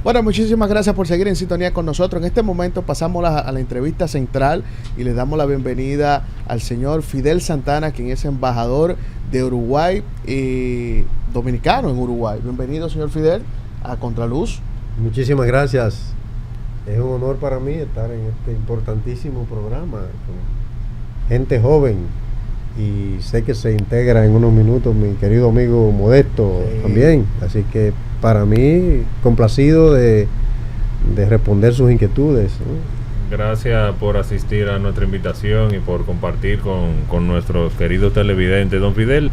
Bueno, muchísimas gracias por seguir en sintonía con nosotros. En este momento pasamos a la entrevista central y le damos la bienvenida al señor Fidel Santana, quien es embajador de Uruguay y dominicano en Uruguay. Bienvenido, señor Fidel, a Contraluz. Muchísimas gracias. Es un honor para mí estar en este importantísimo programa con gente joven, y sé que se integra en unos minutos mi querido amigo Modesto también, así que para mí complacido de responder sus inquietudes, ¿no? Gracias por asistir a nuestra invitación y por compartir con nuestros queridos televidentes. Don Fidel,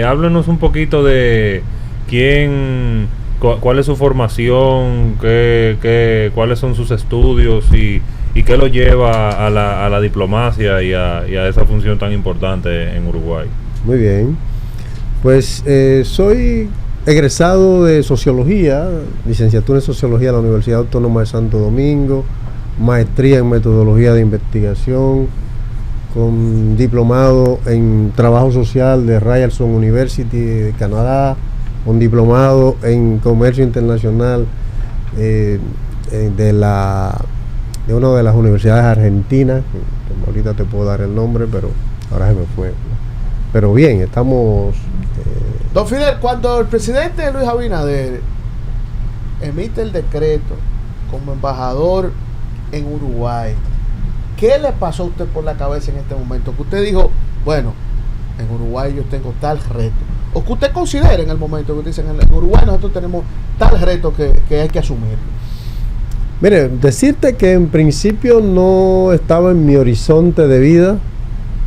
háblenos un poquito de cuál es su formación, cuáles son sus estudios y qué lo lleva a la diplomacia y a esa función tan importante en Uruguay. Muy bien, pues soy egresado de Sociología, licenciatura en Sociología de la Universidad Autónoma de Santo Domingo, maestría en Metodología de Investigación, con diplomado en Trabajo Social de Ryerson University de Canadá, un diplomado en Comercio Internacional de una de las universidades argentinas, que ahorita te puedo dar el nombre, pero ahora se me fue. Pero bien, estamos... Don Fidel, cuando el presidente Luis Abinader emite el decreto como embajador en Uruguay, ¿qué le pasó a usted por la cabeza en este momento? Que usted dijo, bueno, en Uruguay yo tengo tal reto. O que usted considera en el momento que dicen, en Uruguay nosotros tenemos tal reto que hay que asumir. Mire, decirte que en principio no estaba en mi horizonte de vida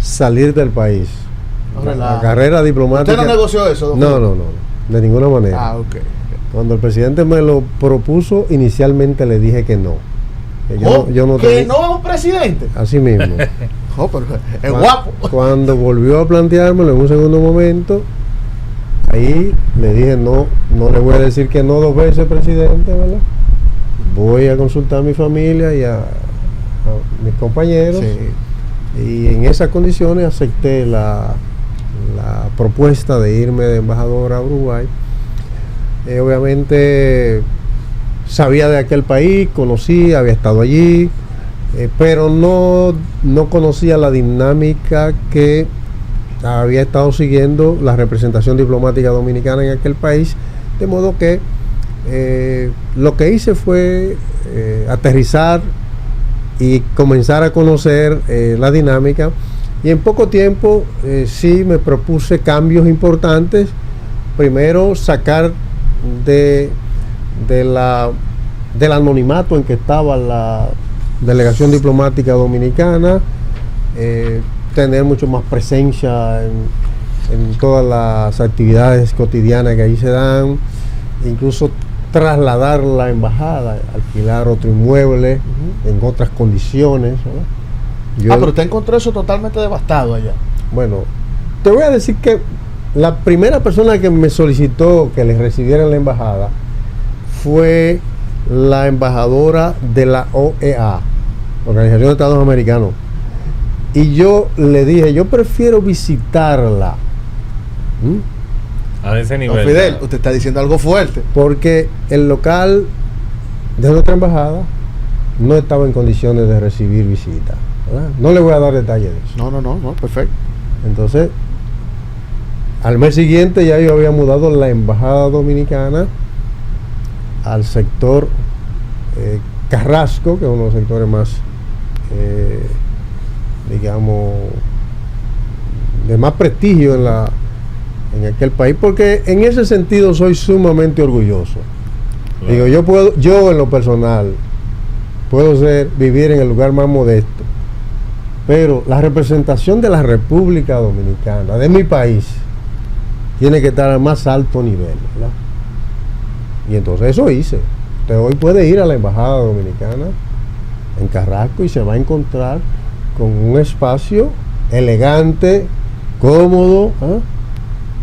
salir del país. La carrera diplomática. ¿Usted no negoció eso? No, de ninguna manera. Ah, ok. Cuando el presidente me lo propuso, inicialmente le dije que no. Que no es un presidente. Así mismo. Pero es guapo. Cuando volvió a planteármelo en un segundo momento, ahí le dije no le voy a decir que no dos veces, presidente, ¿verdad? Voy a consultar a mi familia y a mis compañeros. Sí. Y en esas condiciones acepté la propuesta de irme de embajador a Uruguay. Obviamente sabía de aquel país, conocía, había estado allí, pero no conocía la dinámica que había estado siguiendo la representación diplomática dominicana en aquel país, de modo que lo que hice fue aterrizar y comenzar a conocer la dinámica, y en poco tiempo sí me propuse cambios importantes. Primero, sacar del anonimato en que estaba la delegación diplomática dominicana, tener mucho más presencia en todas las actividades cotidianas que ahí se dan, incluso trasladar la embajada, alquilar otro inmueble en otras condiciones, ¿verdad? Pero usted encontró eso totalmente devastado allá. Bueno, te voy a decir que la primera persona que me solicitó que les recibiera en la embajada fue la embajadora de la OEA, Organización de Estados Americanos, y yo le dije, yo prefiero visitarla. A ese nivel. Fidel, usted está diciendo algo fuerte. Porque el local de nuestra embajada no estaba en condiciones de recibir visitas, ¿verdad? No le voy a dar detalles de eso. No, perfecto. Entonces, al mes siguiente ya yo había mudado la embajada dominicana al sector Carrasco, que es uno de los sectores más, digamos, de más prestigio en aquel país, porque en ese sentido soy sumamente orgulloso. Claro. Digo, yo en lo personal puedo vivir en el lugar más modesto, pero la representación de la República Dominicana, de mi país, tiene que estar al más alto nivel, ¿verdad? Y entonces eso hice. Usted hoy puede ir a la embajada dominicana en Carrasco y se va a encontrar con un espacio elegante, cómodo,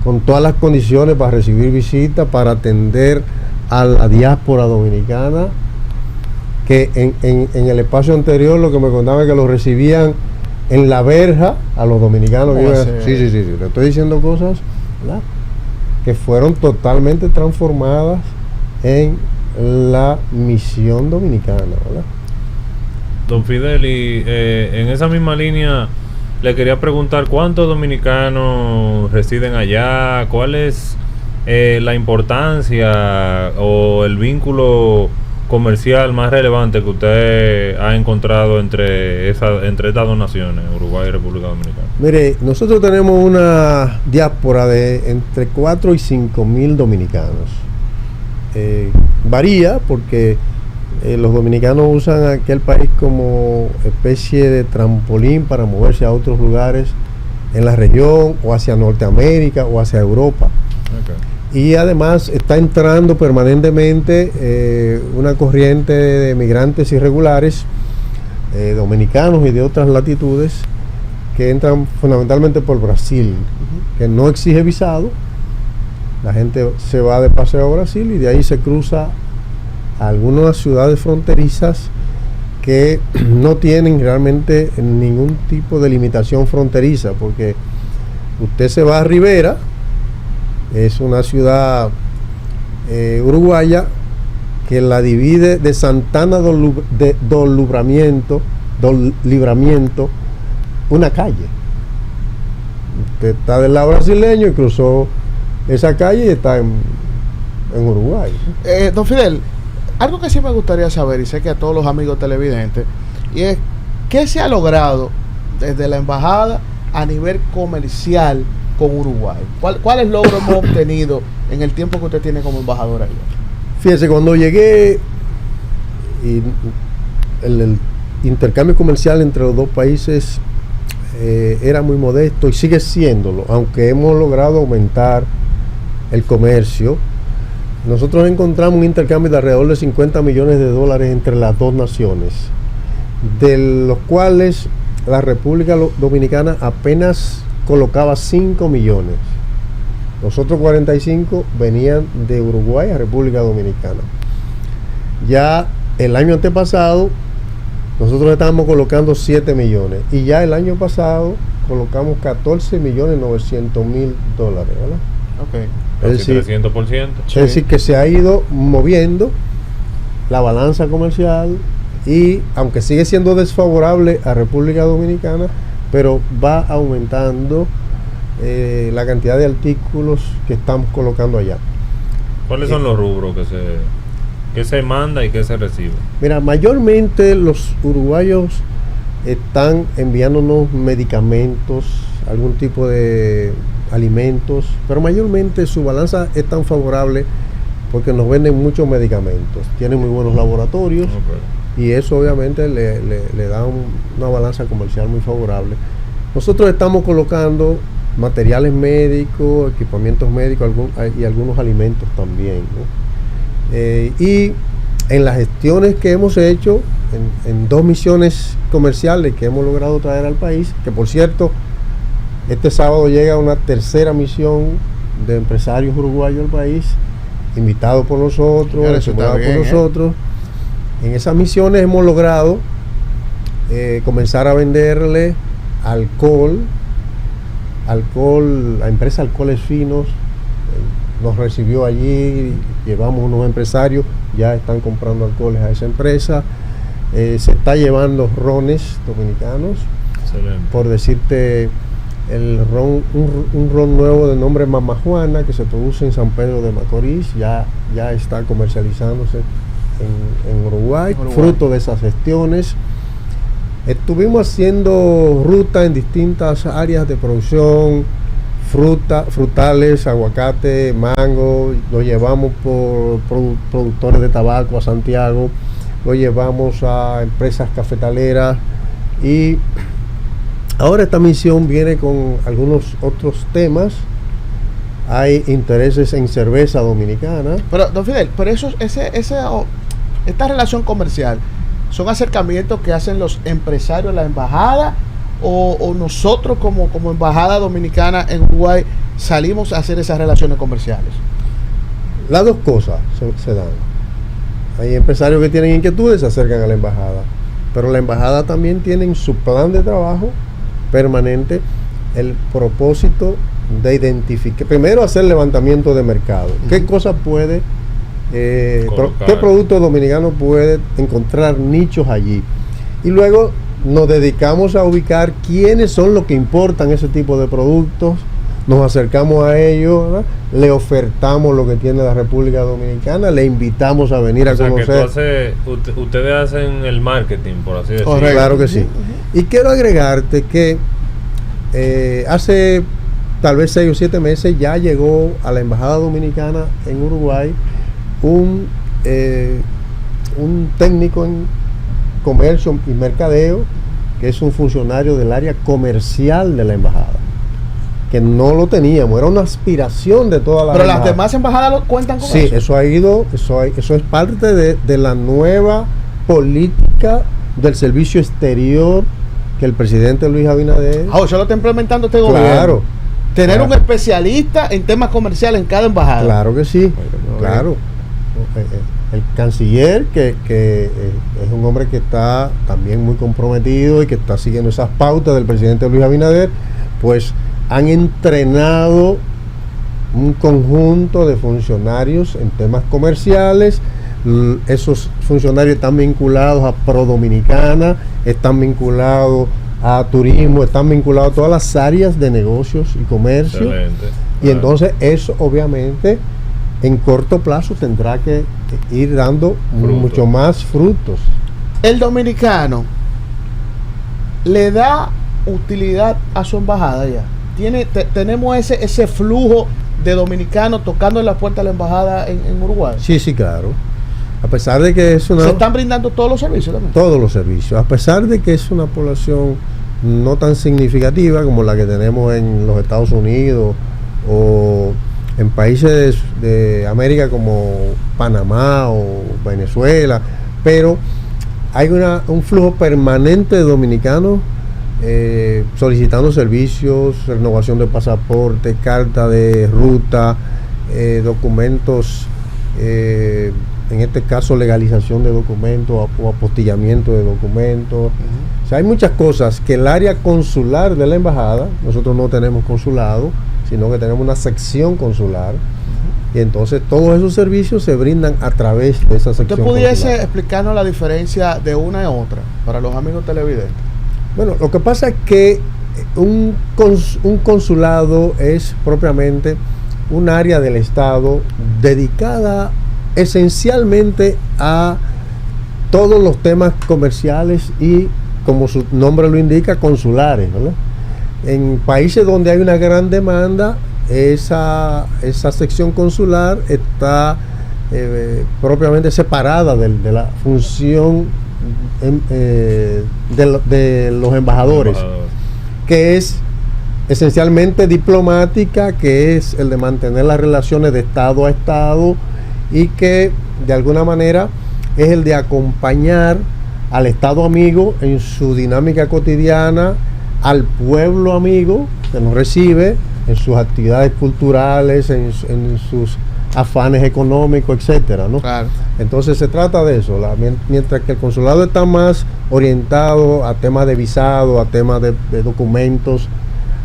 con todas las condiciones para recibir visitas, para atender a la diáspora dominicana, que en el espacio anterior lo que me contaba es que lo recibían en la verja a los dominicanos. Sí, le estoy diciendo cosas, ¿verdad?, que fueron totalmente transformadas en la misión dominicana, ¿verdad? Don Fidel, y en esa misma línea le quería preguntar cuántos dominicanos residen allá, cuál es la importancia o el vínculo comercial más relevante que usted ha encontrado entre estas dos naciones, Uruguay y República Dominicana. Mire, nosotros tenemos una diáspora de entre 4 y 5 mil dominicanos. Varía porque los dominicanos usan aquel país como especie de trampolín para moverse a otros lugares en la región, o hacia Norteamérica o hacia Europa. Okay. Y además está entrando permanentemente una corriente de migrantes irregulares, dominicanos y de otras latitudes, que entran fundamentalmente por Brasil, que no exige visado. La gente se va de paseo a Brasil y de ahí se cruza a algunas ciudades fronterizas que no tienen realmente ningún tipo de limitación fronteriza, porque usted se va a Rivera, es una ciudad uruguaya que la divide de Santana do Libramiento una calle. Usted está del lado brasileño y cruzó esa calle y está en Uruguay. Don Fidel, algo que sí me gustaría saber, y sé que a todos los amigos televidentes, y es ¿qué se ha logrado desde la embajada a nivel comercial con Uruguay? ¿Cuáles logros hemos obtenido en el tiempo que usted tiene como embajador allá? Fíjese, cuando llegué, y el intercambio comercial entre los dos países era muy modesto y sigue siéndolo, aunque hemos logrado aumentar el comercio. Nosotros encontramos un intercambio de alrededor de $50 millones entre las dos naciones, de los cuales la República Dominicana apenas colocaba 5 millones. Los otros 45 venían de Uruguay a República Dominicana. Ya el año antepasado nosotros estábamos colocando 7 millones y ya el año pasado colocamos $14.900.000, ¿verdad? Okay. Es decir, 300%. Es decir, que se ha ido moviendo la balanza comercial, y aunque sigue siendo desfavorable a República Dominicana, pero va aumentando la cantidad de artículos que estamos colocando allá. ¿Cuáles son los rubros que se manda y que se recibe? Mira, mayormente los uruguayos están enviándonos medicamentos, algún tipo de alimentos, pero mayormente su balanza es tan favorable porque nos venden muchos medicamentos, tienen muy buenos laboratorios, y eso obviamente le da una balanza comercial muy favorable. Nosotros estamos colocando materiales médicos, equipamientos médicos y algunos alimentos también, ¿no? Y en las gestiones que hemos hecho en 2 misiones comerciales que hemos logrado traer al país, que por cierto este sábado llega una tercera misión de empresarios uruguayos al país, invitados por nosotros, nosotros. En esas misiones hemos logrado comenzar a venderle alcohol, la empresa Alcoholes Finos nos recibió allí, llevamos unos empresarios, ya están comprando alcoholes a esa empresa, se está llevando rones dominicanos. Excelente. Por decirte, el ron, un ron nuevo de nombre Mama Juana, que se produce en San Pedro de Macorís, ya está comercializándose en Uruguay, fruto de esas gestiones. Estuvimos haciendo ruta en distintas áreas de producción, frutales, aguacate, mango, lo llevamos por productores de tabaco a Santiago, lo llevamos a empresas cafetaleras, y ahora esta misión viene con algunos otros temas. Hay intereses en cerveza dominicana. Pero, don Fidel, pero esta relación comercial, ¿son acercamientos que hacen los empresarios, la embajada, o nosotros como embajada dominicana en Uruguay salimos a hacer esas relaciones comerciales? Las dos cosas se dan. Hay empresarios que tienen inquietudes, se acercan a la embajada, pero la embajada también tiene en su plan de trabajo permanente el propósito de identificar, primero hacer levantamiento de mercado. ¿Qué cosa puede qué producto dominicano puede encontrar nichos allí. Y luego nos dedicamos a ubicar quiénes son los que importan ese tipo de productos, nos acercamos a ellos, ¿verdad? Le ofertamos lo que tiene la República Dominicana, le invitamos a venir a conocer. Ustedes hacen el marketing, por así decirlo. Claro que sí. Y quiero agregarte que hace tal vez 6 o 7 meses ya llegó a la Embajada Dominicana en Uruguay un técnico en comercio y mercadeo, que es un funcionario del área comercial de la embajada, que no lo teníamos, era una aspiración de todas las Pero embajadas. las demás embajadas lo cuentan con sí, eso es parte de la nueva política del servicio exterior que el presidente Luis Abinader. Eso lo está implementando este gobierno. Claro. Tener un especialista en temas comerciales en cada embajada. Claro que sí, claro. El canciller, que es un hombre que está también muy comprometido y que está siguiendo esas pautas del presidente Luis Abinader, pues han entrenado un conjunto de funcionarios en temas comerciales. Esos funcionarios están vinculados a Pro Dominicana, están vinculados a turismo, están vinculados a todas las áreas de negocios y comercio. Excelente. Y entonces eso obviamente en corto plazo tendrá que ir dando mucho más frutos. El dominicano le da utilidad a su embajada ya. Tenemos ese flujo de dominicanos tocando en la puerta de la embajada en Uruguay. Sí, claro. A pesar de que es una... ¿Se están brindando todos los servicios también? Todos los servicios. A pesar de que es una población no tan significativa como la que tenemos en los Estados Unidos o en países de América como Panamá o Venezuela, pero hay un flujo permanente de dominicanos solicitando servicios, renovación de pasaporte, carta de ruta, documentos, en este caso legalización de documentos o apostillamiento de documentos. O sea, hay muchas cosas que el área consular de la embajada, nosotros no tenemos consulado, sino que tenemos una sección consular, y entonces todos esos servicios se brindan a través de esa sección. ¿Usted pudiese consular. explicarnos la diferencia de una y otra para los amigos televidentes? Bueno, lo que pasa es que un consulado es propiamente un área del Estado dedicada esencialmente a todos los temas comerciales y, como su nombre lo indica, consulares, ¿verdad? En países donde hay una gran demanda, esa sección consular está propiamente separada de la función de los embajadores, que es esencialmente diplomática, que es el de mantener las relaciones de Estado a Estado y que de alguna manera es el de acompañar al Estado amigo en su dinámica cotidiana, al pueblo amigo que nos recibe en sus actividades culturales, en sus afanes económicos, etcétera, ¿no? Claro. Entonces se trata de eso, mientras que el consulado está más orientado a temas de visado, a temas de documentos,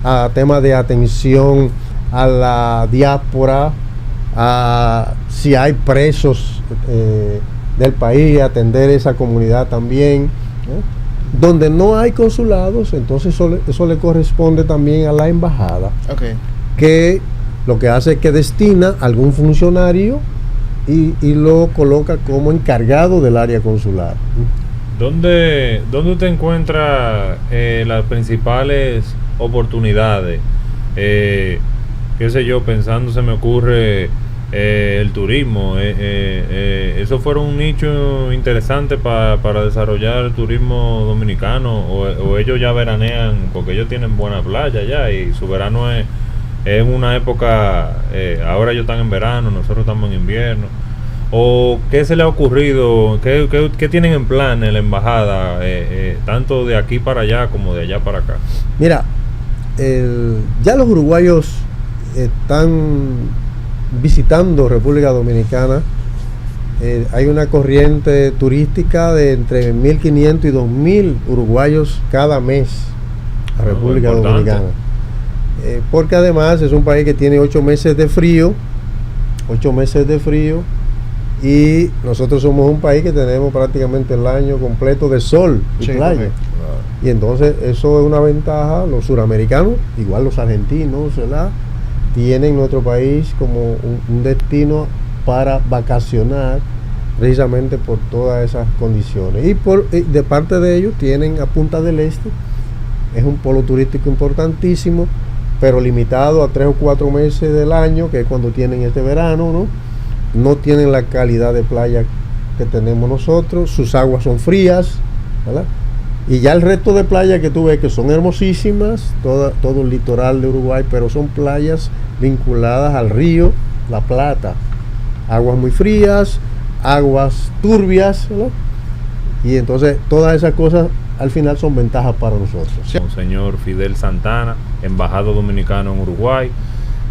a temas de atención a la diáspora, a si hay presos del país, atender esa comunidad también, ¿no? Donde no hay consulados, entonces eso le corresponde también a la embajada, que lo que hace es que destina a algún funcionario y lo coloca como encargado del área consular. ¿Dónde usted encuentra las principales oportunidades? Qué sé yo, pensando, se me ocurre el turismo. ¿Eso fuera un nicho interesante para desarrollar el turismo dominicano? ¿O ellos ya veranean? Porque ellos tienen buena playa ya y su verano es una época, ahora ellos están en verano, nosotros estamos en invierno. ¿O qué se le ha ocurrido? ¿Qué tienen en plan en la embajada, tanto de aquí para allá como de allá para acá? Mira, ya los uruguayos están visitando República Dominicana. Hay una corriente turística de entre 1.500 y 2.000 uruguayos cada mes a República Dominicana. Porque además es un país que tiene 8 meses de frío, y nosotros somos un país que tenemos prácticamente el año completo de sol y Sí, playa. correcto. Y entonces eso es una ventaja. Los suramericanos, igual los argentinos, ¿verdad?, tienen nuestro país como un destino para vacacionar, precisamente por todas esas condiciones. Y de parte de ellos tienen a Punta del Este, es un polo turístico importantísimo, pero limitado a 3 o 4 meses del año, que es cuando tienen este verano, ¿no? No tienen la calidad de playa que tenemos nosotros, sus aguas son frías, ¿verdad? Y ya el resto de playas que tú ves que son hermosísimas, todo el litoral de Uruguay, pero son playas vinculadas al río La Plata, aguas muy frías, aguas turbias, ¿verdad? Y entonces todas esas cosas al final son ventajas para nosotros. Señor Fidel Santana, embajador dominicano en Uruguay,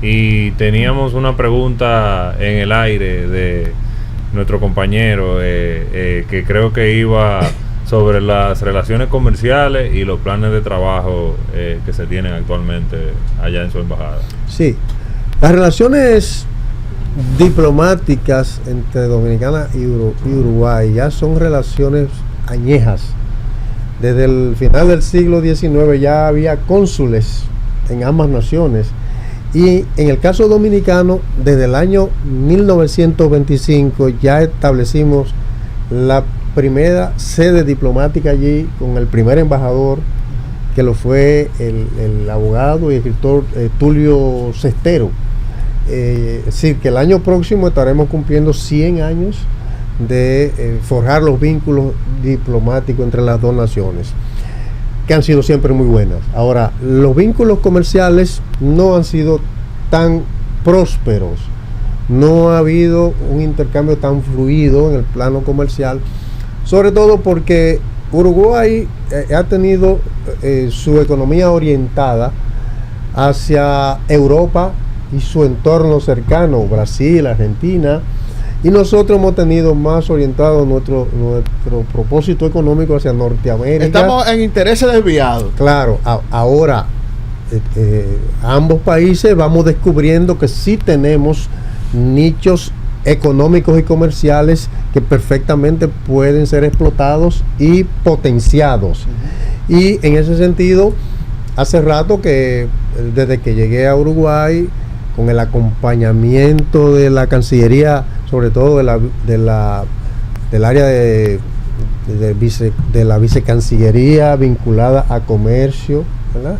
y teníamos una pregunta en el aire de nuestro compañero que creo que iba sobre las relaciones comerciales y los planes de trabajo que se tienen actualmente allá en su embajada. Sí, las relaciones diplomáticas entre Dominicana y Uruguay ya son relaciones añejas. Desde el final del siglo XIX ya había cónsules en ambas naciones, y en el caso dominicano desde el año 1925 ya establecimos la primera sede diplomática allí, con el primer embajador, que lo fue el abogado y escritor Tulio Cestero. Es decir, que el año próximo estaremos cumpliendo 100 años de forjar los vínculos diplomáticos entre las dos naciones, que han sido siempre muy buenas. Ahora, los vínculos comerciales no han sido tan prósperos, no ha habido un intercambio tan fluido en el plano comercial, sobre todo porque Uruguay ha tenido su economía orientada hacia Europa y su entorno cercano, Brasil, Argentina, y nosotros hemos tenido más orientado nuestro propósito económico hacia Norteamérica. Estamos en intereses desviados. Claro, ahora ambos países vamos descubriendo que sí tenemos nichos económicos y comerciales que perfectamente pueden ser explotados y potenciados. Y en ese sentido, hace rato que desde que llegué a Uruguay, con el acompañamiento de la Cancillería, sobre todo del área de la vicecancillería vinculada a comercio, ¿verdad?,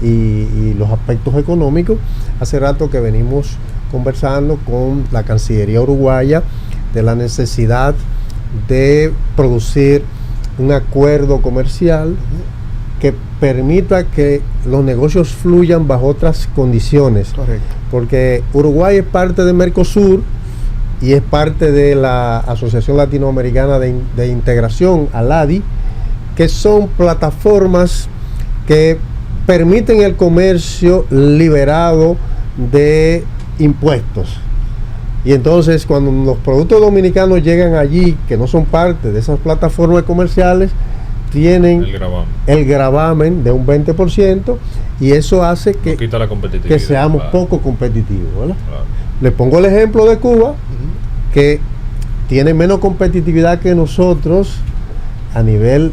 y los aspectos económicos, hace rato que venimos conversando con la Cancillería uruguaya de la necesidad de producir un acuerdo comercial que permita que los negocios fluyan bajo otras condiciones. Correcto. Porque Uruguay es parte de Mercosur y es parte de la Asociación Latinoamericana de Integración, ALADI, que son plataformas que permiten el comercio liberado de impuestos. Y entonces cuando los productos dominicanos llegan allí, que no son parte de esas plataformas comerciales, tienen el gravamen de un 20%, y eso hace que, no quita la competitividad, que seamos claro, poco competitivos, ¿verdad? claro. Le pongo el ejemplo de Cuba, que tiene menos competitividad que nosotros a nivel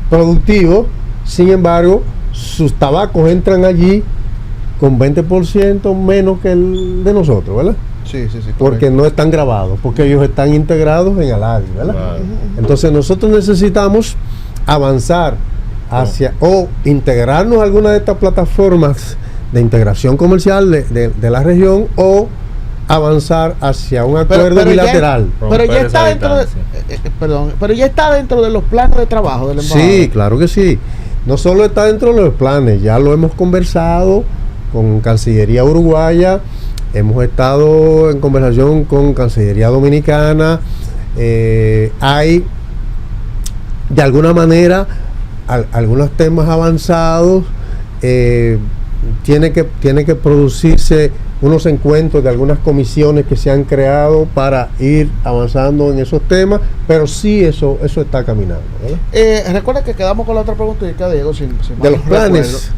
productivo. Sin embargo, sus tabacos entran allí con 20% menos que el de nosotros, ¿verdad? Sí. Porque no están grabados, porque ellos están integrados en ALADI, ¿verdad? Claro. Entonces nosotros necesitamos avanzar hacia o integrarnos a alguna de estas plataformas de integración comercial de la región, o avanzar hacia un acuerdo bilateral. Pero ya Romper está esa dentro pero ya está dentro de los planes de trabajo del embajador. Sí, claro que sí. No solo está dentro de los planes, ya lo hemos conversado con Cancillería uruguaya, hemos estado en conversación con Cancillería dominicana. Hay de alguna manera algunos temas avanzados. Tiene que producirse unos encuentros de algunas comisiones que se han creado para ir avanzando en esos temas, pero sí eso está caminando, ¿verdad? Recuerda que quedamos con la otra pregunta, Diego, de los planes.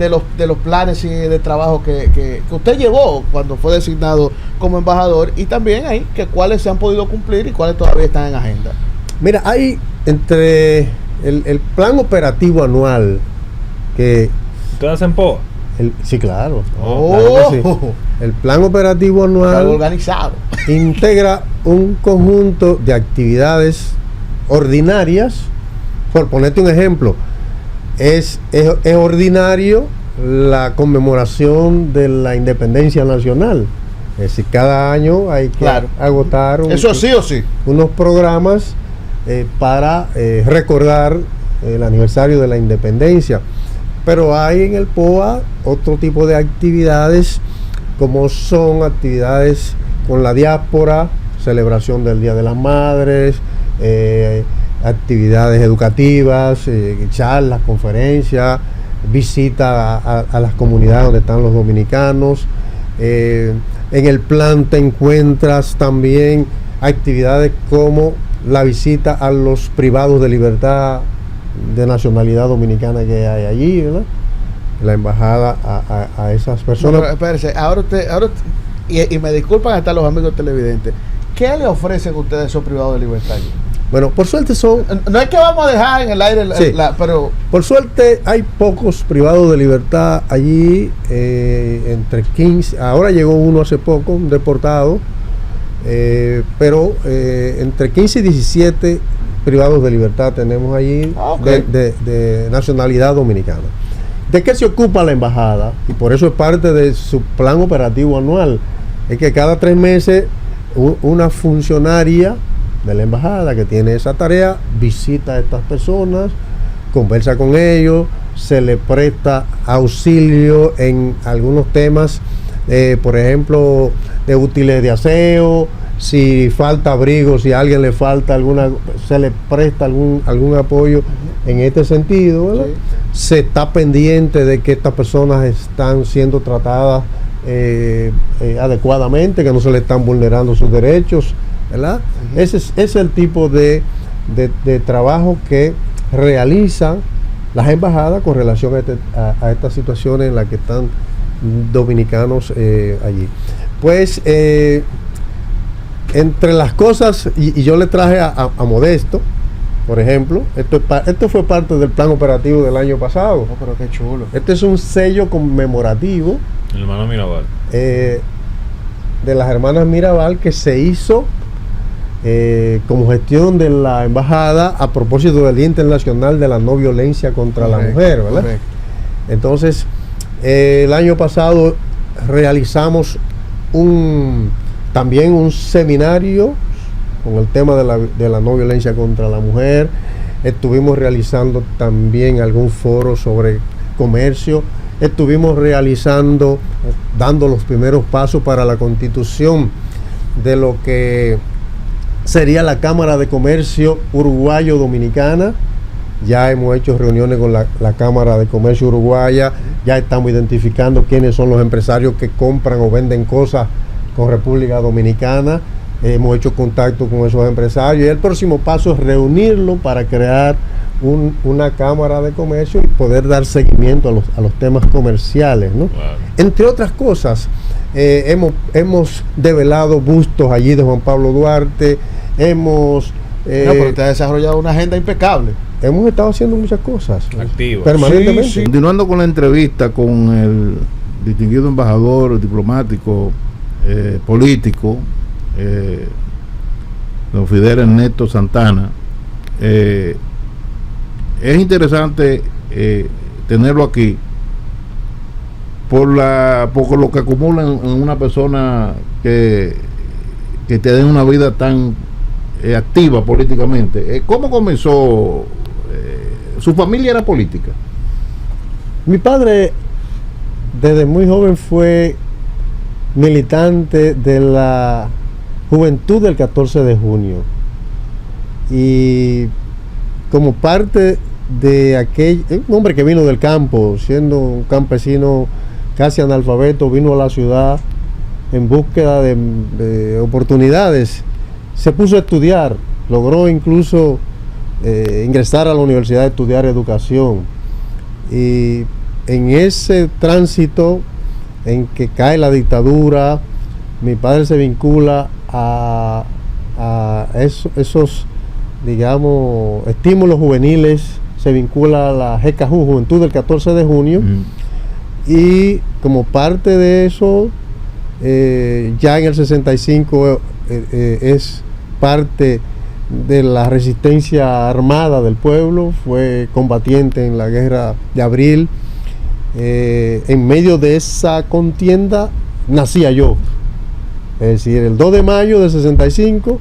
de los planes y de trabajo que usted llevó cuando fue designado como embajador, y también ahí que cuáles se han podido cumplir y cuáles todavía están en agenda. Mira, hay entre el plan operativo anual que... ¿Ustedes hacen POA? Sí, claro. Oh. Claro que sí. El plan operativo Está anual organizado. integra un conjunto de actividades ordinarias. Por ponerte un ejemplo, es ordinario la conmemoración de la independencia nacional. Es decir, cada año hay que agotar eso sí o sí unos programas para recordar el aniversario de la independencia. Pero hay en el POA otro tipo de actividades, como son actividades con la diáspora, celebración del Día de las Madres, actividades educativas, charlas, conferencias, visita a las comunidades donde están los dominicanos. En el plan te encuentras también actividades como la visita a los privados de libertad de nacionalidad dominicana que hay allí, ¿verdad? La embajada a esas personas. No, espérese, y me disculpan hasta los amigos televidentes, ¿qué le ofrecen ustedes a esos privados de libertad allí? Bueno, por suerte son... No es que vamos a dejar en el aire, sí, pero... Por suerte hay pocos privados de libertad allí, entre 15, ahora llegó uno hace poco, un deportado, pero entre 15 y 17 privados de libertad tenemos allí, okay, de nacionalidad dominicana. ¿De qué se ocupa la embajada? Y por eso es parte de su plan operativo anual. Es que cada 3 meses una funcionaria de la embajada que tiene esa tarea visita a estas personas, conversa con ellos, se le presta auxilio en algunos temas, por ejemplo, de útiles de aseo. Si falta abrigo, si a alguien le falta se le presta algún apoyo en este sentido, ¿verdad? Sí. Se está pendiente de que estas personas están siendo tratadas adecuadamente, que no se le están vulnerando sus derechos, ¿verdad? Uh-huh. Ese es el tipo de trabajo que realizan las embajadas con relación a estas situaciones en las que están dominicanos allí. Pues entre las cosas, y yo le traje a Modesto, por ejemplo, esto fue parte del plan operativo del año pasado. Oh, pero qué chulo. Este es un sello conmemorativo, el hermano Mirabal, de las hermanas Mirabal, que se hizo como gestión de la embajada a propósito del Día Internacional de la No Violencia contra la Mujer, ¿verdad? Correcto. Entonces, el año pasado realizamos también un seminario con el tema de la no violencia contra la mujer. Estuvimos realizando también algún foro sobre comercio. Estuvimos dando los primeros pasos para la constitución de lo que sería la Cámara de Comercio Uruguayo-Dominicana. Ya hemos hecho reuniones con la Cámara de Comercio Uruguaya. Ya estamos identificando quiénes son los empresarios que compran o venden cosas con República Dominicana. Hemos hecho contacto con esos empresarios y el próximo paso es reunirlo para crear una cámara de comercio y poder dar seguimiento a los temas comerciales, ¿no? Claro. Entre otras cosas, hemos develado bustos allí de Juan Pablo Duarte. Pero usted ha desarrollado una agenda impecable. Hemos estado haciendo muchas cosas activas, permanentemente. Sí. Continuando con la entrevista con el distinguido embajador diplomático, político, don Fidel Ernesto Santana, es interesante tenerlo aquí por lo que acumula en una persona que tiene una vida tan activa políticamente. ¿Cómo comenzó? ¿Su familia era política? Mi padre desde muy joven fue militante de la Juventud del 14 de junio y como parte de un hombre que vino del campo, siendo un campesino casi analfabeto, vino a la ciudad en búsqueda de oportunidades. Se puso a estudiar, logró incluso ingresar a la universidad a estudiar educación y en ese tránsito en que cae la dictadura, mi padre se vincula a esos, digamos, estímulos juveniles, se vincula a la GKJ, Juventud del 14 de junio, y como parte de eso, ya en el 65 es parte de la resistencia armada del pueblo, fue combatiente en la guerra de abril. En medio de esa contienda nacía yo, es decir, el 2 de mayo del 65,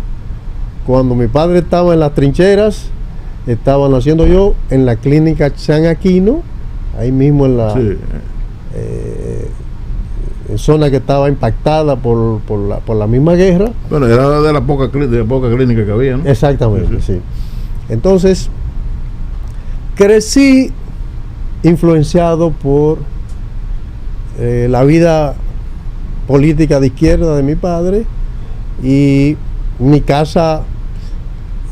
cuando mi padre estaba en las trincheras, estaba naciendo yo en la clínica San Aquino, ahí mismo en la zona que estaba impactada por la misma guerra. Bueno, era de la poca clínica que había, ¿no? Exactamente, sí. Entonces, crecí influenciado por la vida política de izquierda de mi padre, y mi casa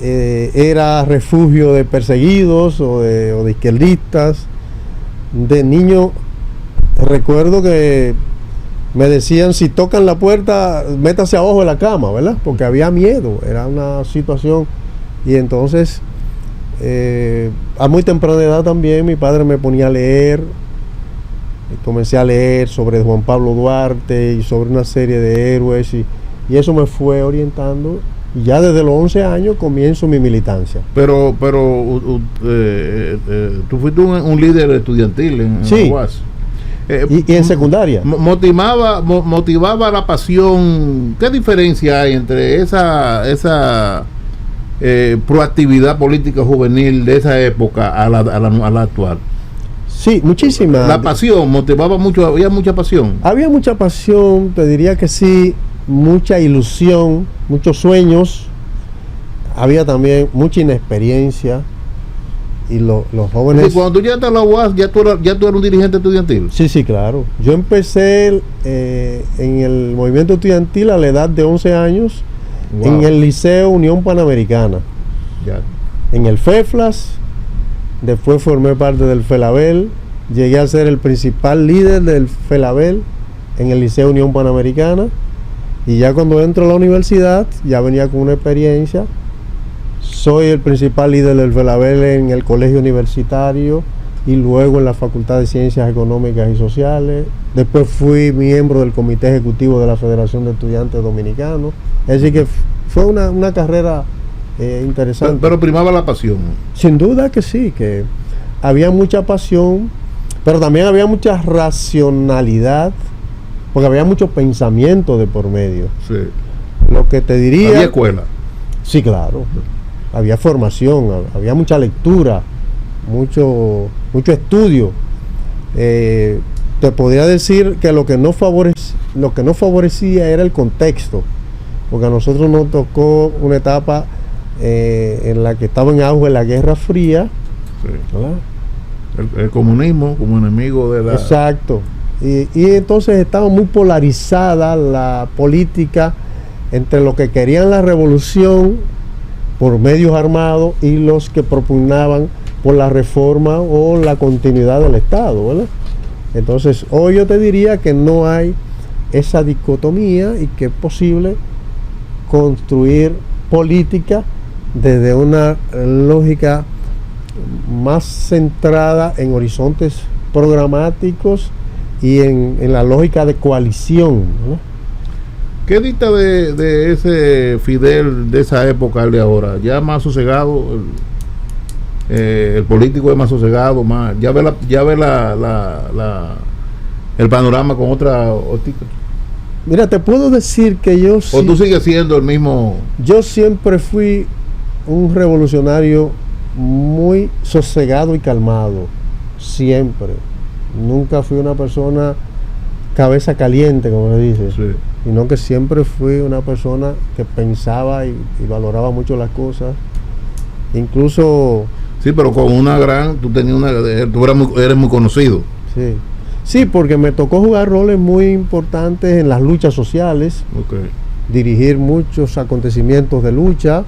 era refugio de perseguidos o de izquierdistas. De niño recuerdo que me decían, si tocan la puerta, métase abajo de la cama, ¿verdad? Porque había miedo, era una situación. Y entonces, a muy temprana edad también, mi padre me ponía a leer. Comencé a leer sobre Juan Pablo Duarte y sobre una serie de héroes, y eso me fue orientando. Y ya desde los 11 años comienzo mi militancia. Pero tú fuiste un líder estudiantil en sí. la UAS. Y en secundaria. Motivaba la pasión. ¿Qué diferencia hay entre esa proactividad política juvenil de esa época a la actual? Sí, muchísima. La pasión motivaba mucho, había mucha pasión. Había mucha pasión, te diría que sí, mucha ilusión, muchos sueños. Había también mucha inexperiencia. Y los jóvenes... Y cuando tú llegaste a la UAS, ya tú eras un dirigente estudiantil. Sí, claro. Yo empecé en el movimiento estudiantil a la edad de 11 años, wow, en el Liceo Unión Panamericana. Ya. En el FEFLAS, después formé parte del FELABEL, llegué a ser el principal líder del FELABEL en el Liceo Unión Panamericana, y ya cuando entro a la universidad, ya venía con una experiencia. Soy el principal líder del FELABEL en el colegio universitario y luego en la Facultad de Ciencias Económicas y Sociales. Después fui miembro del comité ejecutivo de la Federación de Estudiantes Dominicanos. Es decir que fue una carrera interesante. Pero primaba la pasión. Sin duda que sí, que había mucha pasión, pero también había mucha racionalidad, porque había mucho pensamiento de por medio. Sí. Lo que te diría... Había escuela. Sí, claro. Había formación, había mucha lectura, mucho estudio. Te podría decir que lo que no favorecía era el contexto, porque a nosotros nos tocó una etapa en la que estaba en auge la Guerra Fría. Sí. El comunismo como enemigo de la... Exacto. Y entonces estaba muy polarizada la política entre los que querían la revolución por medios armados y los que propugnaban por la reforma o la continuidad del Estado, ¿verdad? Entonces, hoy yo te diría que no hay esa dicotomía y que es posible construir política desde una lógica más centrada en horizontes programáticos y en la lógica de coalición, ¿no? ¿Qué dicta de ese Fidel de esa época al de ahora? Ya más sosegado, el político es más sosegado, ya ve el panorama con otra óptica. Mira, te puedo decir que yo... ¿O tú sigues siendo el mismo? Yo siempre fui un revolucionario muy sosegado y calmado, siempre. Nunca fui una persona cabeza caliente, como se dice, sí, sino que siempre fui una persona que pensaba y valoraba mucho las cosas. Incluso... Sí, pero con una gran... Tú eres muy conocido. Sí. Sí, porque me tocó jugar roles muy importantes en las luchas sociales, okay, dirigir muchos acontecimientos de lucha,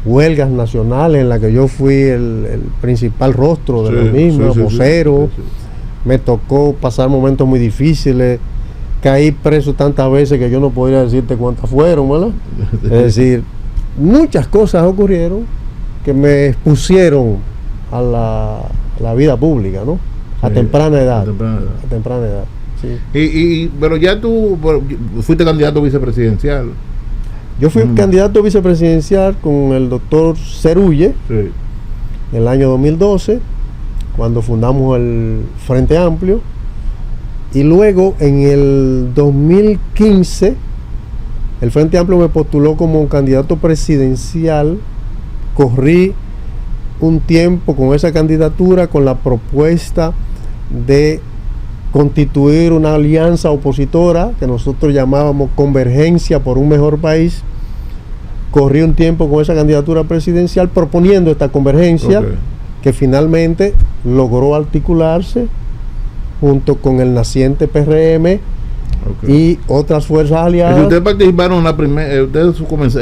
huelgas nacionales en las que yo fui el principal rostro de lo mismo, vocero. me tocó pasar momentos muy difíciles, caí preso tantas veces que yo no podría decirte cuántas fueron, ¿verdad? Es decir, muchas cosas ocurrieron que me expusieron a la vida pública, ¿no? A Sí, temprana edad. a temprana edad. A temprana edad, sí. Pero ya tú fuiste candidato vicepresidencial. Yo fui candidato vicepresidencial con el doctor Cerulle Sí. en el año 2012, cuando fundamos el Frente Amplio, y luego en el 2015 el Frente Amplio me postuló como candidato presidencial. Corrí un tiempo con esa candidatura con la propuesta de constituir una alianza opositora que nosotros llamábamos Convergencia por un Mejor País. Corrí un tiempo con esa candidatura presidencial proponiendo esta convergencia, Ok. que finalmente logró articularse junto con el naciente PRM Ok. y otras fuerzas Si aliadas. ustedes participaron en la primera,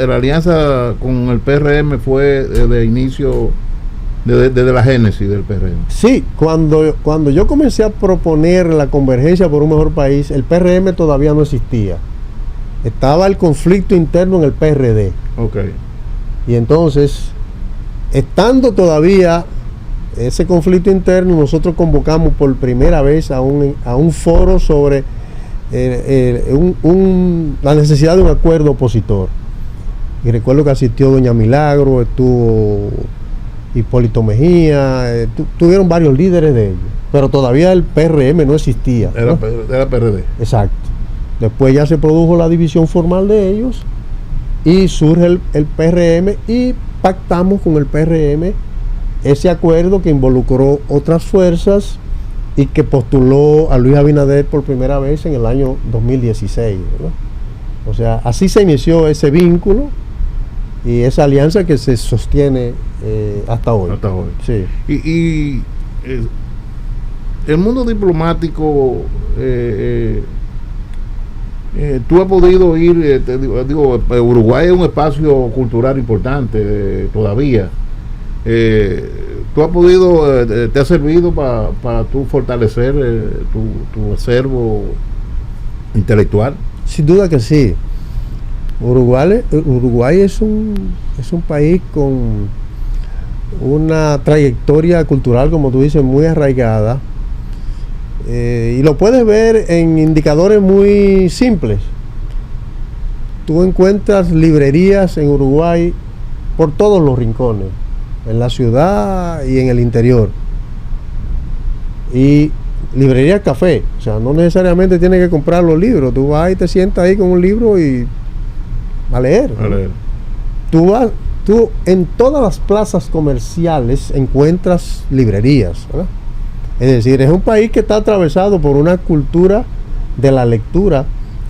la alianza con el PRM fue de inicio, desde la génesis del PRM. Sí, cuando yo comencé a proponer la convergencia por un mejor país, el PRM todavía no existía. Estaba el conflicto interno en el PRD. Ok. Y entonces, estando todavía ese conflicto interno, nosotros convocamos por primera vez a un foro sobre la necesidad de un acuerdo opositor. Y recuerdo que asistió doña Milagro, estuvo Hipólito Mejía, tuvieron varios líderes de ellos, pero todavía el PRM no existía, Era, ¿no? era PRD. Exacto. Después ya se produjo la división formal de ellos y surge el PRM y pactamos con el PRM ese acuerdo que involucró otras fuerzas y que postuló a Luis Abinader por primera vez en el año 2016, ¿no? O sea, así se inició ese vínculo y esa alianza que se sostiene hasta hoy. Hasta hoy. Sí. El mundo diplomático, tú has podido ir, Uruguay es un espacio cultural importante todavía. Tú has podido, te ha servido para tú fortalecer tu acervo intelectual. Sin duda que sí. Uruguay es un país con una trayectoria cultural, como tú dices, muy arraigada. Y lo puedes ver en indicadores muy simples. Tú encuentras librerías en Uruguay por todos los rincones, en la ciudad y en el interior. Y librería café, o sea, no necesariamente tienes que comprar los libros. Tú vas y te sientas ahí con un libro y a leer. Tú en todas las plazas comerciales encuentras librerías, ¿verdad? Es decir, es un país que está atravesado por una cultura de la lectura,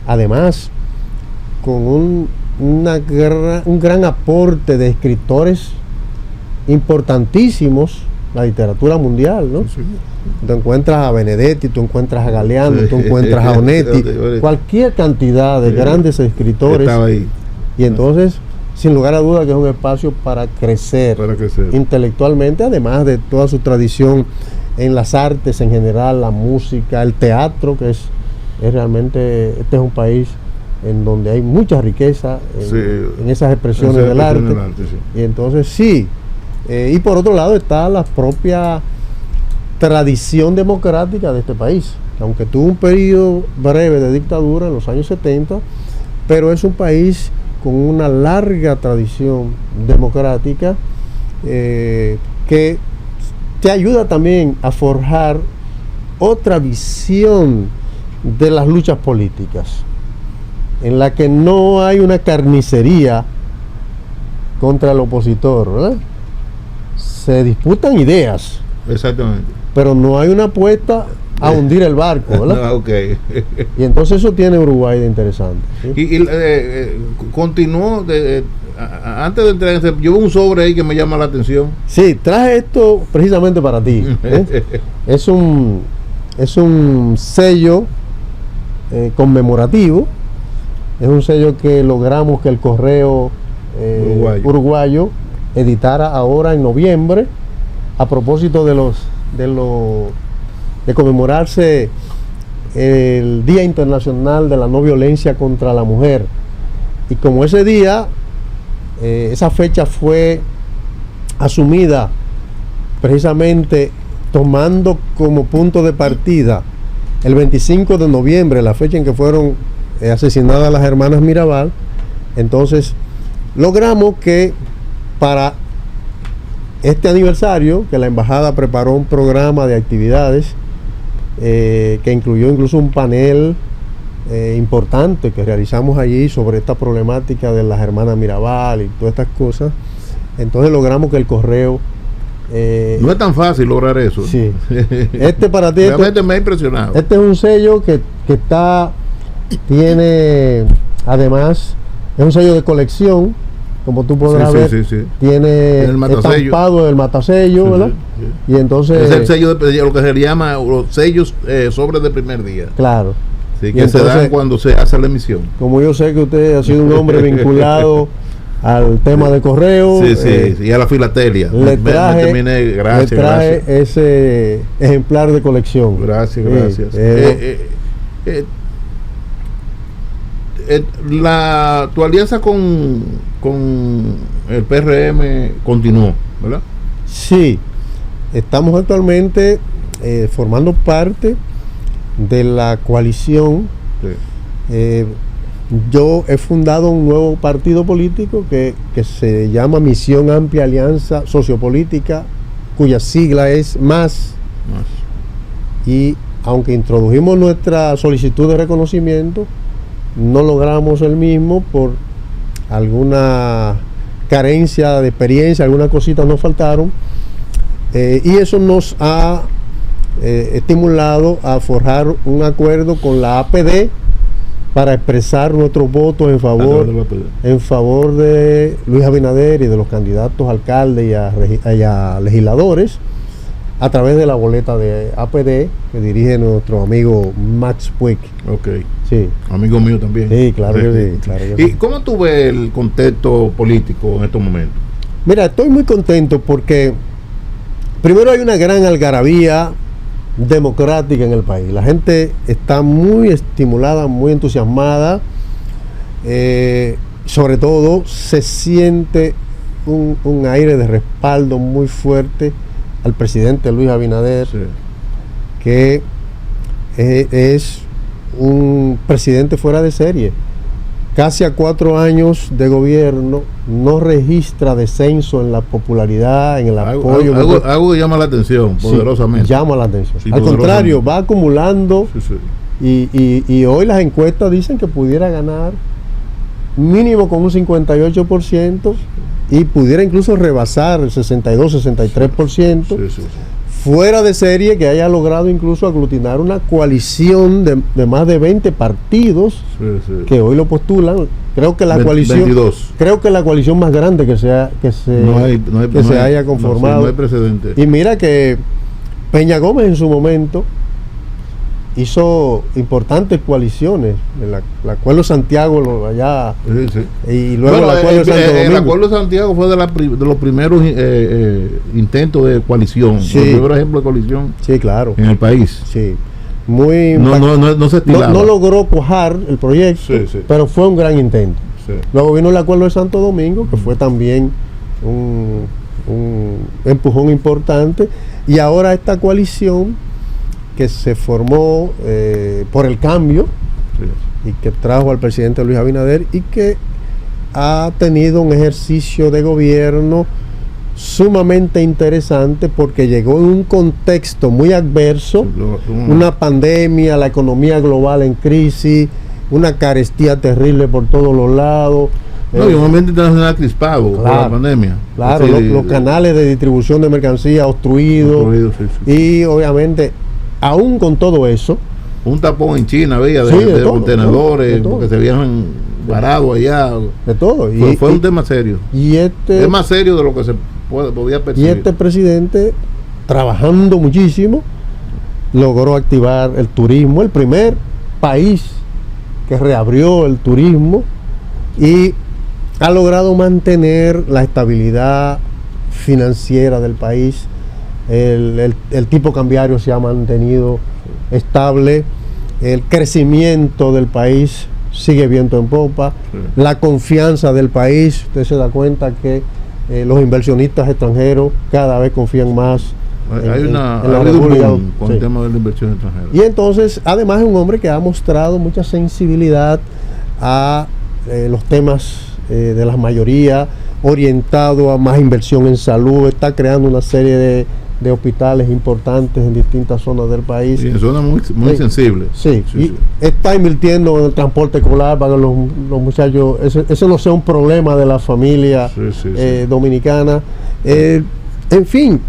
además con un gran aporte de escritores importantísimos, la literatura mundial, ¿no? Sí. Tú encuentras a Benedetti, tú encuentras a Galeano, Sí. tú encuentras a Onetti, cualquier cantidad de Sí. grandes escritores. Estaba ahí. Y entonces, sin lugar a duda que es un espacio para crecer intelectualmente, además de toda su tradición en las artes en general, la música, el teatro, que es realmente, este es un país en donde hay mucha riqueza en esas expresiones del arte. Sí. Y entonces sí, y por otro lado está la propia tradición democrática de este país, aunque tuvo un periodo breve de dictadura en los años 70, pero es un país con una larga tradición democrática que te ayuda también a forjar otra visión de las luchas políticas, en la que no hay una carnicería contra el opositor, ¿verdad? Se disputan ideas, Exactamente. pero no hay una apuesta a hundir el barco, ¿verdad? Okay. Y entonces eso tiene Uruguay de interesante, ¿sí? Y continuó, antes de entrar, yo veo un sobre ahí que me llama la atención. Sí, traje esto precisamente para ti, ¿eh? Es un sello conmemorativo, es un sello que logramos que el correo uruguayo editara ahora en noviembre, a propósito de de conmemorarse el Día Internacional de la No Violencia contra la Mujer. Y como ese día, esa fecha fue asumida precisamente tomando como punto de partida el 25 de noviembre, la fecha en que fueron asesinadas las hermanas Mirabal, entonces logramos que para este aniversario, que la embajada preparó un programa de actividades que incluyó incluso un panel importante que realizamos allí sobre esta problemática de las hermanas Mirabal y todas estas cosas. Entonces logramos que el correo no es tan fácil lograr eso. Sí. Para ti realmente me ha impresionado. Este es un sello que tiene, además, es un sello de colección, como tú podrás ver. Tiene el estampado el matasello, ¿verdad? Sí. Y entonces es el sello de lo que se le llama los sellos sobre de primer día. Claro. Sí, que se dan cuando se hace la emisión. Como yo sé que usted ha sido un hombre vinculado al tema de correo, y a la filatelia. Le traje ese ejemplar de colección. Gracias. Tu alianza con el PRM continuó, ¿verdad? Sí, estamos actualmente formando parte de la coalición. Sí. Yo he fundado un nuevo partido político que se llama Misión Amplia Alianza Sociopolítica, cuya sigla es MAS. Y aunque introdujimos nuestra solicitud de reconocimiento, no logramos el mismo por alguna carencia de experiencia, algunas cositas nos faltaron, y eso nos ha estimulado a forjar un acuerdo con la APD para expresar nuestros votos en favor de Luis Abinader y de los candidatos a alcaldes y a legisladores a través de la boleta de APD que dirige nuestro amigo Max Puig. Ok. Sí. Amigo mío también. Sí, claro que sí. ¿Y cómo tú ves el contexto político en estos momentos? Mira, estoy muy contento porque primero hay una gran algarabía democrática en el país. La gente está muy estimulada, muy entusiasmada. Sobre todo se siente un aire de respaldo muy fuerte al presidente Luis Abinader, que es un presidente fuera de serie. Casi a 4 años de gobierno no registra descenso en la popularidad, en el apoyo. Algo que llama la atención poderosamente. Llama la atención. Al contrario, va acumulando. Y hoy las encuestas dicen que pudiera ganar mínimo con un 58% y pudiera incluso rebasar el 62-63%. Fuera de serie, que haya logrado incluso aglutinar una coalición de más de 20 partidos que hoy lo postulan. Creo que la coalición 22. Creo que la coalición más grande que se haya conformado. No hay precedente. Y mira que Peña Gómez en su momento hizo importantes coaliciones, el Acuerdo Santiago allá, y luego el Acuerdo de Santo Domingo. El Acuerdo de Santiago fue de los primeros intentos de coalición, los primeros ejemplos de coalición en el país. Sí. Muy no se estilaba. No logró cuajar el proyecto, pero fue un gran intento. Luego vino el Acuerdo de Santo Domingo, que fue también un empujón importante, y ahora esta coalición que se formó por el cambio y que trajo al presidente Luis Abinader y que ha tenido un ejercicio de gobierno sumamente interesante porque llegó en un contexto muy adverso, una pandemia, la economía global en crisis, una carestía terrible por todos los lados. Y un ambiente internacional crispado por la pandemia. Claro, los canales de distribución de mercancías obstruidos. Y obviamente, aún con todo eso, un tapón en China había de contenedores porque se habían varado allá. De todo. Fue un tema serio. Es más serio de lo que se podía percibir. Y este presidente, trabajando muchísimo, logró activar el turismo, el primer país que reabrió el turismo, y ha logrado mantener la estabilidad financiera del país. el tipo cambiario se ha mantenido estable, el crecimiento del país sigue viento en popa, la confianza del país, usted se da cuenta que los inversionistas extranjeros cada vez confían más. Hay la un República. boom con Sí. el tema de la inversión extranjera. Y entonces, además, es un hombre que ha mostrado mucha sensibilidad a los temas de las mayorías, orientado a más inversión en salud, está creando una serie de hospitales importantes en distintas zonas del país. Sí, en zonas muy Sí. sensibles. Sí, Sí, y sí. está invirtiendo en el transporte escolar para que los muchachos, eso no sea un problema de la familia Sí, sí, sí. dominicana. En fin,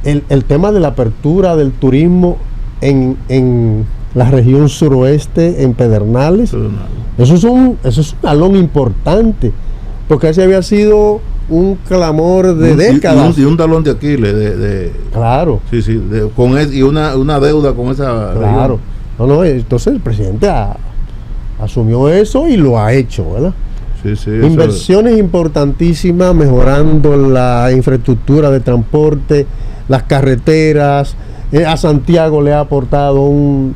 el tema de la apertura del turismo en la región suroeste, en Pedernales, Pero nada. eso es un alón importante, porque ese había sido un clamor de décadas. Y un talón de Aquiles Claro, sí, sí, y una deuda con esa claro. región. No, entonces el presidente asumió eso y lo ha hecho, ¿verdad? Sí, sí, eso- Inversiones importantísimas, mejorando la infraestructura de transporte, las carreteras. A Santiago le ha aportado un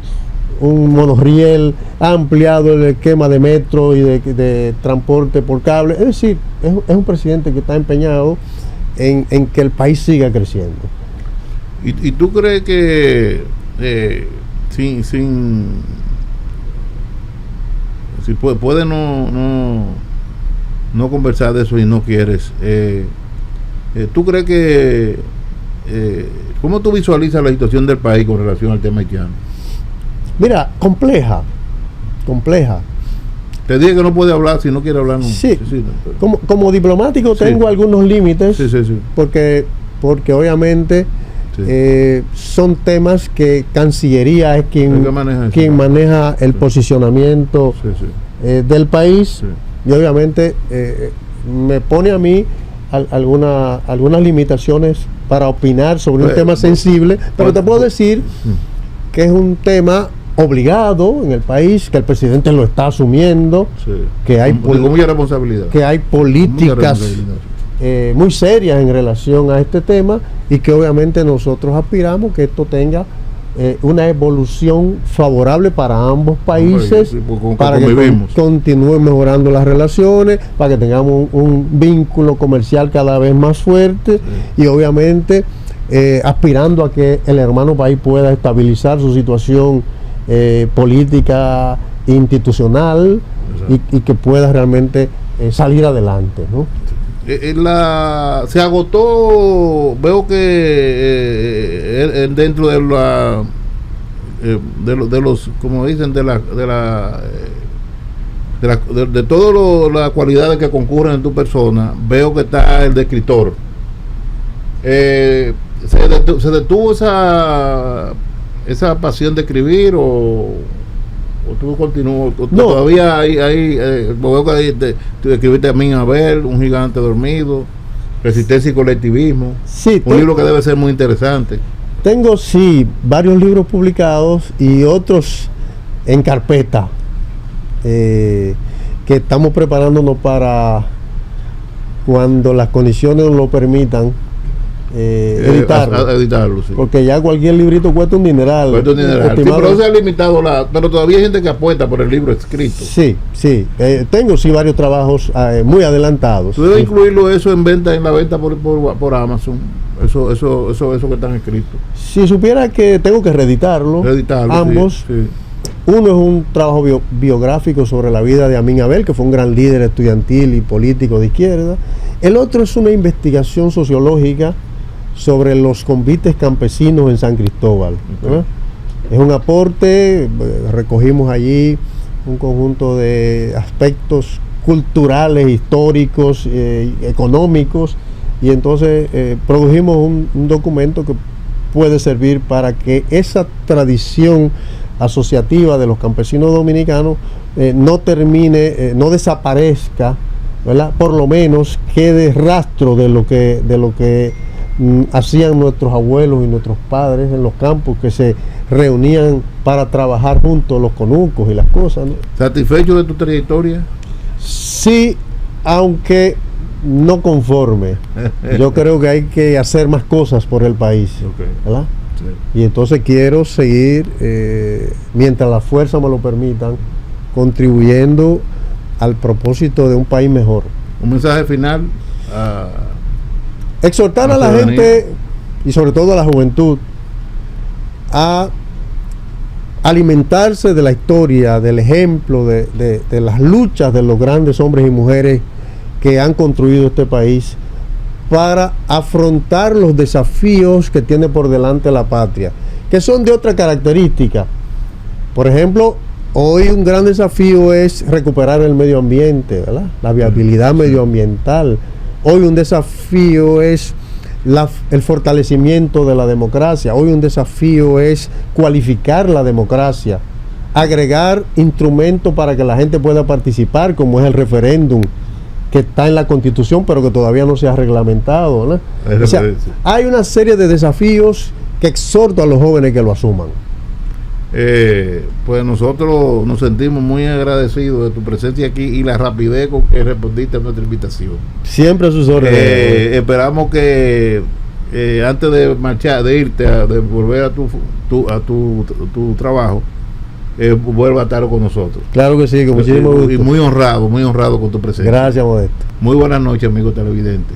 monorriel, ha ampliado el esquema de metro y de transporte por cable. Es decir, es un presidente que está empeñado en que el país siga creciendo. ¿Y tú crees que si puede no conversar de eso y no quieres, tú crees que cómo tú visualizas la situación del país con relación al tema haitiano? Mira, compleja. Te dije que no puede hablar, si no quiere hablar no. Sí. pero- Como diplomático Sí. tengo algunos límites, sí, sí, sí. porque obviamente Sí. son temas que Cancillería es El quien que maneja eso. quien maneja el Sí. posicionamiento Sí, sí. del país, Sí. y obviamente me pone a mí algunas limitaciones para opinar sobre un Pues, tema sensible, pero te puedo decir Mm. que es un tema obligado en el país, que el presidente lo está asumiendo, Sí. que hay con mucha responsabilidad. que hay Mucha políticas responsabilidad. muy serias en relación a este tema, y que obviamente nosotros aspiramos que esto tenga una evolución favorable para ambos países, Sí, porque para que convivimos. continúen mejorando las relaciones, para que tengamos un vínculo comercial cada vez más fuerte, y obviamente aspirando a que el hermano país pueda estabilizar su situación política, institucional, y que pueda realmente salir adelante, ¿no? Se agotó, veo que dentro de la de los, como dicen, de todas las cualidades que concurren en tu persona, veo que está el de escritor. ¿Se detuvo esa pasión de escribir o tú continúas? No. Todavía veo que tú escribiste a mí, Abel, Un gigante dormido, Resistencia y colectivismo, Sí, un libro que debe ser muy interesante. tengo sí varios libros publicados y otros en carpeta, que estamos preparándonos para, cuando las condiciones nos lo permitan, editarlo. Editarlo, sí. Porque ya cualquier librito cuesta un dineral. Cuesta un dineral. Sí, estimado. pero se ha limitado pero todavía hay gente que apuesta por el libro escrito. Sí. Tengo sí varios trabajos muy adelantados. Tú debes incluirlo eso en la venta por Amazon. Eso que están escritos. Si supiera que tengo que reeditarlo, Editarlo, ambos. sí. Uno es un trabajo biográfico sobre la vida de Amin Abel, que fue un gran líder estudiantil y político de izquierda. El otro es una investigación sociológica sobre los convites campesinos en San Cristóbal, ¿verdad? Es un aporte, recogimos allí un conjunto de aspectos culturales, históricos, económicos, y entonces produjimos un documento que puede servir para que esa tradición asociativa de los campesinos dominicanos no termine, no desaparezca, ¿verdad? Por lo menos quede rastro de lo que hacían nuestros abuelos y nuestros padres en los campos, que se reunían para trabajar juntos, los conucos y las cosas, ¿no? ¿Satisfecho de tu trayectoria? Sí, aunque no conforme. Yo creo que hay que hacer más cosas por el país, ¿verdad? Sí. Y entonces quiero seguir, mientras las fuerzas me lo permitan, contribuyendo al propósito de un país mejor. Un mensaje final Exhortar la a la ciudadanía. gente, y sobre todo a la juventud, a alimentarse de la historia, del ejemplo, de las luchas de los grandes hombres y mujeres que han construido este país para afrontar los desafíos que tiene por delante la patria, que son de otra característica. Por ejemplo, hoy un gran desafío es recuperar el medio ambiente, ¿verdad? La viabilidad medioambiental. Hoy un desafío es el fortalecimiento de la democracia. Hoy un desafío es cualificar la democracia, agregar instrumentos para que la gente pueda participar, como es el referéndum, que está en la Constitución, pero que todavía no se ha reglamentado, ¿no? O sea, hay una serie de desafíos que exhorto a los jóvenes que lo asuman. Pues nosotros nos sentimos muy agradecidos de tu presencia aquí y la rapidez con que respondiste a nuestra invitación. Siempre a sus órdenes. Esperamos que antes de marchar, de irte, de volver a tu trabajo, vuelva a estar con nosotros. Claro que sí, con muchísimo gusto. Y muy honrado con tu presencia. Gracias, Modesto. Muy buenas noches, amigos televidentes.